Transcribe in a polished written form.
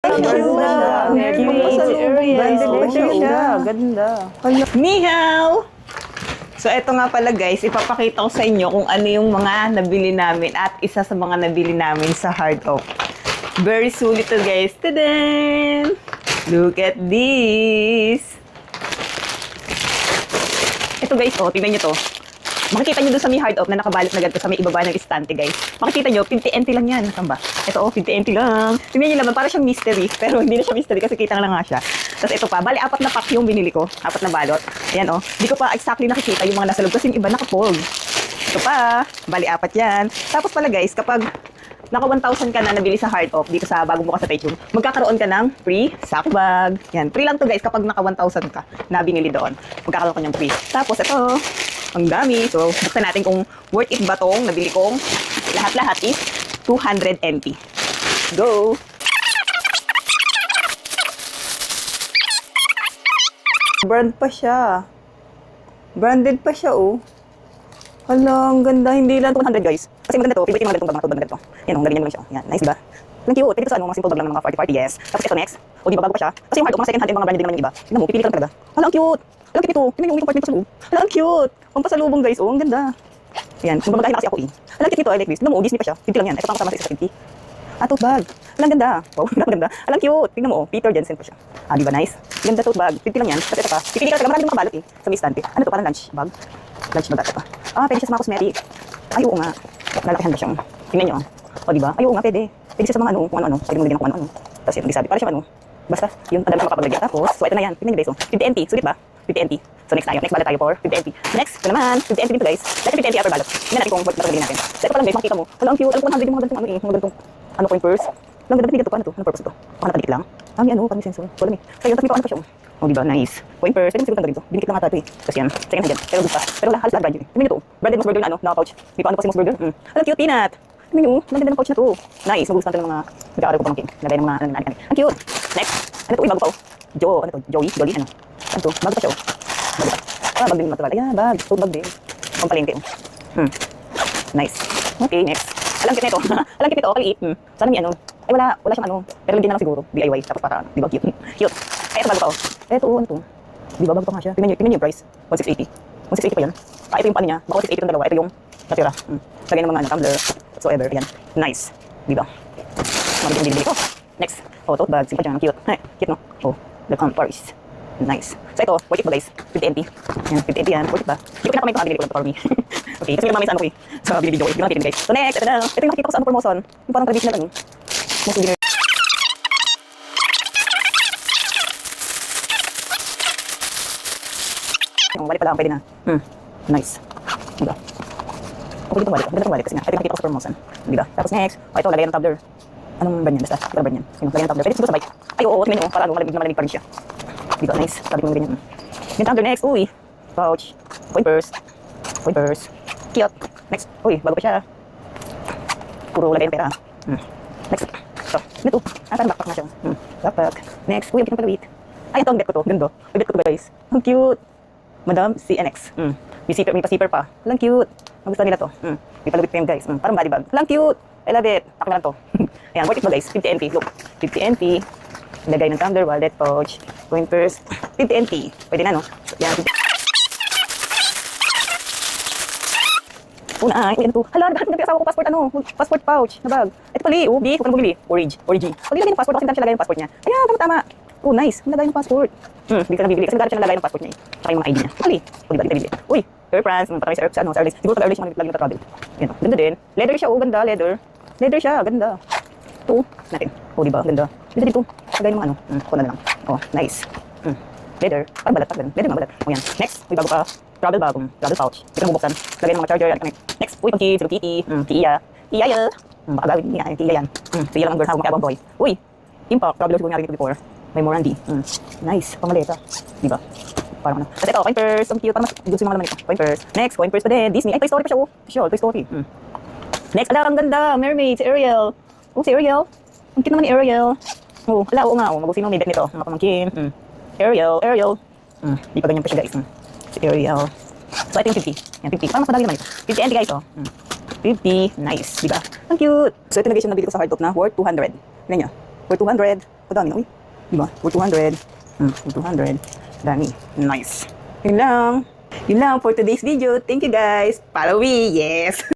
Ang ganda. Branded pa siya. Ganda. Nihaw! So, eto nga pala guys, ipapakita ko sa inyo kung ano yung mga nabili namin at isa sa mga nabili namin sa Heart Oak. Very sulit to guys. Tadaan! Look at this! Ito guys, oh, tingnan nyo to. Makikita nyo doon sa may Heart Oak na nakabalot na ganito sa may ibaba ng istante guys. Makikita nyo, 50 NT lang yan. Saan ba? Ito oh, 50 NT lang. Tingnan nyo naman, para siyang mystery. Pero hindi na siya mystery kasi kita lang nga siya. Tapos ito pa, bali 4 na pack yung binili ko. 4 na balot. Ayan oh. Hindi ko pa exactly nakikita yung mga nasa loob kasi yung iba nakafold. Ito pa, bali 4 yan. Tapos pala guys, kapag naka 1,000 ka na nabili sa Heart Oak dito sa bagong bukas sa Taichung, magkakaroon ka ng free sack bag. Yan, free lang to guys kapag naka 1,000 ka na binili doon. Magkakaroon ka ng free. Tapos ito, ang dami. So, buksan natin kung worth it ba tong nabili kong lahat-lahat is 200 NT. Go! Brand pa siya. Branded pa siya, oh. Hala, ang ganda. Hindi lang 200, guys. Kasi maganda to. Favorite yung mga ganitong bag to. Yan, oh, ganyan lang siya. Yan, nice, diba? Ang cute. Pwede ko sa ano, mga simple bag lang ng mga party-party, yes. Tapos ito next. O, di ba, bago pa siya? Kasi yung Heart Oak, mga second hand yung mga branded din naman yung iba. Tignan mo, pipili ka lang talaga. Hala, ang cute. Hala, ang cute ito. Tignan yung compartment sa loob. Hala, ang cute. Pampasalubong, guys. Oh, ang ganda. Yan, magmamagahin na kasi ako, eh. Hala, ang cute nito. I like this. Tignan mo, Disney pa siya. 50 lang yan. Ito pang kasama sa isa sa 50. Tote bag. Hala, ang ganda. Wow, ang ganda. Hala, ang cute. Tignan mo, Peter Jensen pa siya. Ah, di ba, nice? Ganda tote bag. 50 lang yan. Tapos ito pa. Pipili ka talaga. Maraming makabalot, eh. Sa may istante. Ano to? Parang lunch bag. Lunch bag ito pa. Ah, pwede siya sa mga cosmetic. Ay, oo nga. Lalakihan ba siyang? Tingnan nyo. O, diba? Ay, oo nga, pwede. Pwede siya sa mga ano, kung ano-ano. Pwede mo lagyan ng kung ano-ano. Tapos yun, sabi. Para siyang ano. Basta, yun, ang dami siyang makapaglagyan. Tapos, so, ito na yan. Tingnan nyo guys, oh. 50 NT. Sulit ba? 50 NT. So, next tayo. Next bala tayo for 50 NT. Next, ito naman. 50 NT dito guys. Let's 50 NT upper balot. Tingnan natin kung what natin. So, ito pa lang guys, makikita mo. Wala, ang cute. Alam ko 100 yung mga ganitong ano eh. Mga ganitong, ano coin purse. Lang ganda, ganito pa. Ano to? Anong purpose ito? Baka nakadikit lang. Ah, may ano, parang may sensor. Wala may. So, yun, tapos may pa ano pa siya. Oh, diba? Nice. Coin purse. Pwede mo siguro ganito. Dinikit lang ata ito eh. Tapos yan. Second hand yan. Pero good pa. Pero halos lahat brand yun eh. Tingnan nyo to. Branded Moss Burger na ano, naka-pouch. May paano pa si Moss Burger. Alam, cute, peanut. Tingnan nyo, ang ganda ng pouch na to. Nice. Magustuhan to ng mga nag-aaral ko pamangkin. Lagay ng mga ano. Ang cute. Next. Ano to? Bago pa oh. Ano to? Joey? Jolly? Ano? Ano to? Bago pa siya oh. Bago pa. Ah, bag din yung matural. Ayan, bag. Tote bag din. Pampalengke oh. Nice. Okay, next. Alam cute na ito. Alam cute ito. Kaliit. Sana may ano. Ay, wala siyang ano. Pero hindi na lang siguro. DIY. Tapos para, di ba, cute. Cute. Ay, ito bago pa oh. Ito, ano to? Di ba, bago pa nga siya. Tingnan nyo yung price. 1,680. 1,680 pa yan. Ah, ito yung paano niya. Baka 1,680 itong dalawa. Ito yung natira. Lagay ng mga ano, tumbler. Whatsoever. Ayan. Nice. Di ba? Mga bili ko. Next. Oh, tote bag. Simple dyan. Cute. Ay, cute no? Oh, the Paris. Nice. So ito, worth it ba guys? 50 NT. Yan, 50 NT yan. Worth it ba? Hindi ko pinakamay ito binili ko lang for me. Okay, kasi may mamay sa ano ko eh. Sa video ko. Hindi ko natin guys. So next, ito na. Ito yung nakita ko sa ano promotion. Yung parang traditional ano. Most souvenir. Yung wallet pala ang pwede na. Nice. Diba? Okay dito wallet. Ganda itong wallet kasi nga. Ito yung nakita ko sa promotion. Diba? Tapos next, ito lagay ng tumbler. Anong brand yan? Basta, ito brand yan. Lagay ng tumbler. Pwede siguro sa bike. Ay oo, tingnan nyo. Para ano, malamig pa rin siya. Diba? Nice. Sabi ko ganyan. Yung tumbler next. Uy. Pouch. Coin purse. Coin purse. Cute. Next. Uy, bago pa siya. Puro lagay ng pera. Next. So, ito. Ah, parang backpack na siya. Backpack. Next. Uy, ang cute ng palawit. Ay, ito ang bet ko to. Ganda. Ang bet ko to guys. Ang cute. Madam CNX. May pa-zipper pa. Lang cute. Magustuhan nila to. May palawit pa yun guys. Parang body bag. Lang cute. I love it. Ako na lang to. Ayan, worth it ba guys? 50 NT. Look. 50 NT. Lagay ng tumbler, wallet, pouch, coin purse. 50 NT. Pwede na, no? Yan. Una, ay, ano to? Hala, nag-asawa ko passport, ano? Passport pouch na bag. Ito pali, di, huwag ka nang bumili. Origi. Pag nilagay ng passport, kasi dami siya lagay ng passport niya. Ayan, tama. Oh, nice. Nilagay ng passport. Hindi ka na bibili. Kasi nagkaroon siya nalagay ng passport niya eh. Tsaka yung mga ID niya. Pali. O, diba, bibili. Uy, Air France. Patay sa Airlines. Siguro sa Airlines yung lagi nagtatravel. Yan, oh. Ganda din. Leather siya, oh, ganda. Leather siya, ganda. Ito, natin. Oh, diba, ganda. Ganda dito. Lagay ng ano. Kuna na lang. Oh, nice. Leather. Parang balat pa. Leather nga balat. O yan. Next, may bago pa. Travel bag. Travel pouch. Ito na bubuksan. Lagay ng mga charger. Next, uy, pang kids. Kitty. Tiya. Tiya. Baka gawin niya. Tiya yan. Tiya lang ang girl. Mga boy. Uy, Impact. Traveler siguro niya dito before. May Morandi. Nice. Pamaleta. Diba? Parang ano. At ito, coin purse. Ang cute. Parang mas gusto yung mga laman ito. Coin purse. Next, coin purse pa din. Disney. Ay, Toy Story pa siya. Oh. Sure, Toy Story. Next, ala, ang ganda. Mermaid. Si Ariel. Oh, si Ariel. Ang cute naman ni Ariel. Oh, ala, oo nga. Oh, magusin yung may bet nito. Mga pamangkin. Ariel. Di pa ganyan pa siya, guys. Si Ariel. So, ito yung 50. Yan, 50. Parang mas madali naman ito. 50 NT, guys, oh. 50. Nice. Diba? Ang cute. So, ito na guys yung nabili ko sa Heart Oak na worth 200. Tignan nyo. Worth 200. Kadami na, uy. Diba? For 200. For 200. Dami. Nice. Yun lang. Yun lang for today's video. Thank you guys. Follow me. Yes.